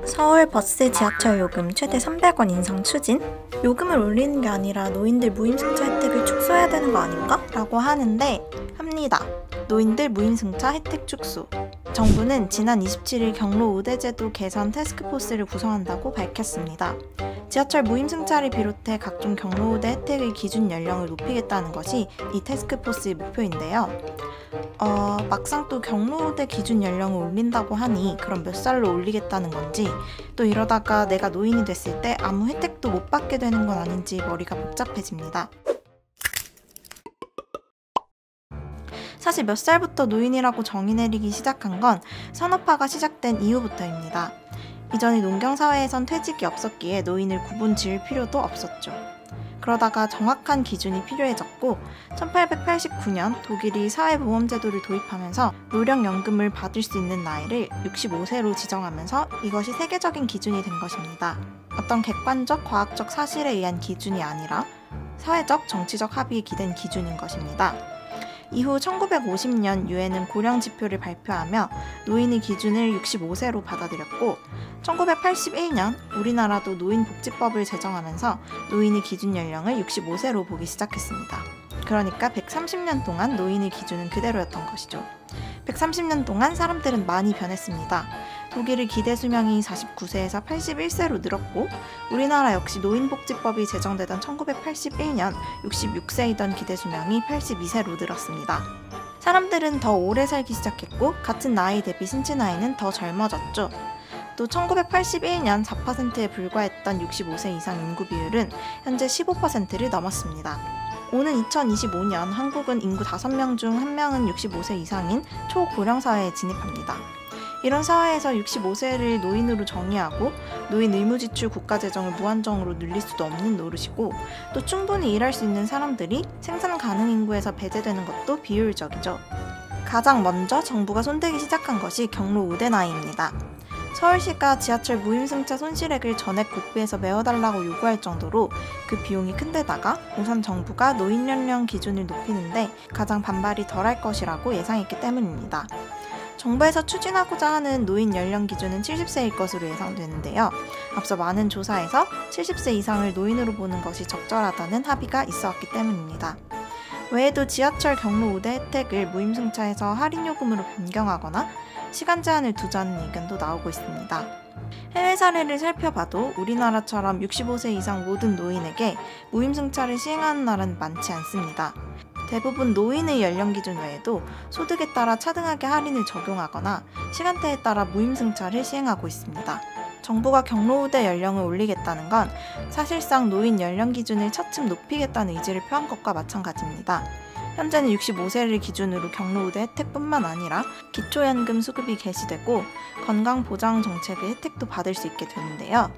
서울 버스 지하철 요금 최대 300원 인상 추진? 요금을 올리는 게 아니라 노인들 무임승차 혜택을 축소해야 되는 거 아닌가? 라고 하는데 합니다. 노인들 무임승차 혜택 축소. 정부는 지난 27일 경로 우대제도 개선 태스크포스를 구성한다고 밝혔습니다. 지하철 무임승차를 비롯해 각종 경로 우대 혜택의 기준 연령을 높이겠다는 것이 이 태스크포스의 목표인데요. 막상 또 경로 우대 기준 연령을 올린다고 하니 그럼 몇 살로 올리겠다는 건지, 또 이러다가 내가 노인이 됐을 때 아무 혜택도 못 받게 되는 건 아닌지 머리가 복잡해집니다. 사실 몇 살부터 노인이라고 정의 내리기 시작한 건 산업화가 시작된 이후부터입니다. 이전에 농경사회에선 퇴직이 없었기에 노인을 구분 지을 필요도 없었죠. 그러다가 정확한 기준이 필요해졌고 1889년 독일이 사회보험제도를 도입하면서 노령연금을 받을 수 있는 나이를 65세로 지정하면서 이것이 세계적인 기준이 된 것입니다. 어떤 객관적, 과학적 사실에 의한 기준이 아니라 사회적, 정치적 합의에 기댄 기준인 것입니다. 이후 1950년 유엔은 고령지표를 발표하며 노인의 기준을 65세로 받아들였고 1981년 우리나라도 노인복지법을 제정하면서 노인의 기준 연령을 65세로 보기 시작했습니다. 그러니까 130년 동안 노인의 기준은 그대로였던 것이죠. 130년 동안 사람들은 많이 변했습니다. 독일의 기대 수명이 49세에서 81세로 늘었고 우리나라 역시 노인복지법이 제정되던 1981년 66세이던 기대 수명이 82세로 늘었습니다. 사람들은 더 오래 살기 시작했고 같은 나이 대비 신체 나이는 더 젊어졌죠. 또 1981년 4%에 불과했던 65세 이상 인구 비율은 현재 15%를 넘었습니다. 오는 2025년 한국은 인구 5명 중 1명은 65세 이상인 초고령 사회에 진입합니다. 이런 사회에서 65세를 노인으로 정의하고 노인 의무지출 국가재정을 무한정으로 늘릴 수도 없는 노릇이고 또 충분히 일할 수 있는 사람들이 생산 가능 인구에서 배제되는 것도 비효율적이죠. 가장 먼저 정부가 손대기 시작한 것이 경로 우대 나이입니다. 서울시가 지하철 무임승차 손실액을 전액 국비에서 메워달라고 요구할 정도로 그 비용이 큰데다가 우선 정부가 노인 연령 기준을 높이는데 가장 반발이 덜할 것이라고 예상했기 때문입니다. 정부에서 추진하고자 하는 노인 연령 기준은 70세일 것으로 예상되는데요. 앞서 많은 조사에서 70세 이상을 노인으로 보는 것이 적절하다는 합의가 있어왔기 때문입니다. 외에도 지하철 경로 우대 혜택을 무임승차에서 할인요금으로 변경하거나 시간 제한을 두자는 의견도 나오고 있습니다. 해외 사례를 살펴봐도 우리나라처럼 65세 이상 모든 노인에게 무임승차를 시행하는 나라는 많지 않습니다. 대부분 노인의 연령 기준 외에도 소득에 따라 차등하게 할인을 적용하거나 시간대에 따라 무임승차를 시행하고 있습니다. 정부가 경로 우대 연령을 올리겠다는 건 사실상 노인 연령 기준을 차츰 높이겠다는 의지를 표한 것과 마찬가지입니다. 현재는 65세를 기준으로 경로 우대 혜택뿐만 아니라 기초연금 수급이 개시되고 건강보장 정책의 혜택도 받을 수 있게 되는데요.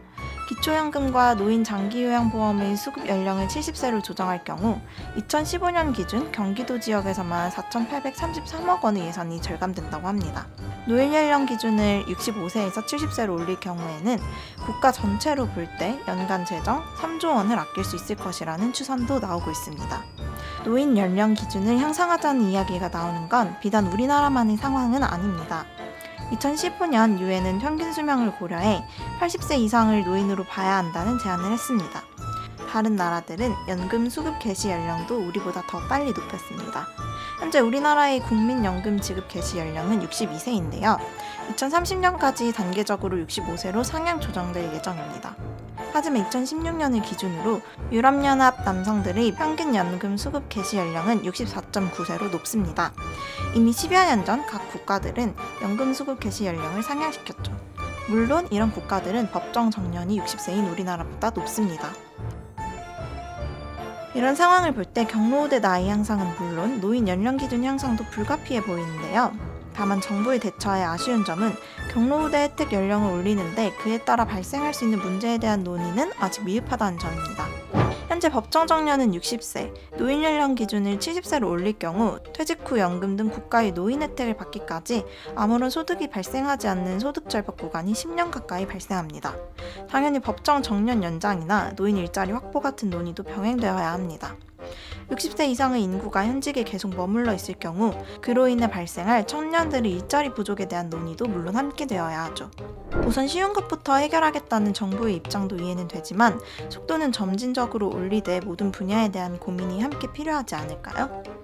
기초연금과 노인 장기요양보험의 수급 연령을 70세로 조정할 경우 2015년 기준 경기도 지역에서만 4,833억 원의 예산이 절감된다고 합니다. 노인 연령 기준을 65세에서 70세로 올릴 경우에는 국가 전체로 볼 때 연간 재정 3조 원을 아낄 수 있을 것이라는 추산도 나오고 있습니다. 노인 연령 기준을 향상하자는 이야기가 나오는 건 비단 우리나라만의 상황은 아닙니다. 2015년 유엔은 평균 수명을 고려해 80세 이상을 노인으로 봐야 한다는 제안을 했습니다. 다른 나라들은 연금 수급 개시 연령도 우리보다 더 빨리 높였습니다. 현재 우리나라의 국민연금 지급 개시 연령은 62세인데요. 2030년까지 단계적으로 65세로 상향 조정될 예정입니다. 하지만 2016년을 기준으로 유럽연합 남성들의 평균 연금 수급 개시 연령은 64.9세로 높습니다. 이미 10여 년 전 각 국가들은 연금 수급 개시 연령을 상향시켰죠. 물론 이런 국가들은 법정 정년이 60세인 우리나라보다 높습니다. 이런 상황을 볼 때 경로 우대 나이 향상은 물론 노인 연령 기준 향상도 불가피해 보이는데요. 다만 정부의 대처에 아쉬운 점은 경로 우대 혜택 연령을 올리는데 그에 따라 발생할 수 있는 문제에 대한 논의는 아직 미흡하다는 점입니다. 현재 법정 정년은 60세, 노인 연령 기준을 70세로 올릴 경우 퇴직 후 연금 등 국가의 노인 혜택을 받기까지 아무런 소득이 발생하지 않는 소득절벽 구간이 10년 가까이 발생합니다. 당연히 법정 정년 연장이나 노인 일자리 확보 같은 논의도 병행되어야 합니다. 60세 이상의 인구가 현직에 계속 머물러 있을 경우 그로 인해 발생할 청년들의 일자리 부족에 대한 논의도 물론 함께 되어야 하죠. 우선 쉬운 것부터 해결하겠다는 정부의 입장도 이해는 되지만 속도는 점진적으로 올리되 모든 분야에 대한 고민이 함께 필요하지 않을까요?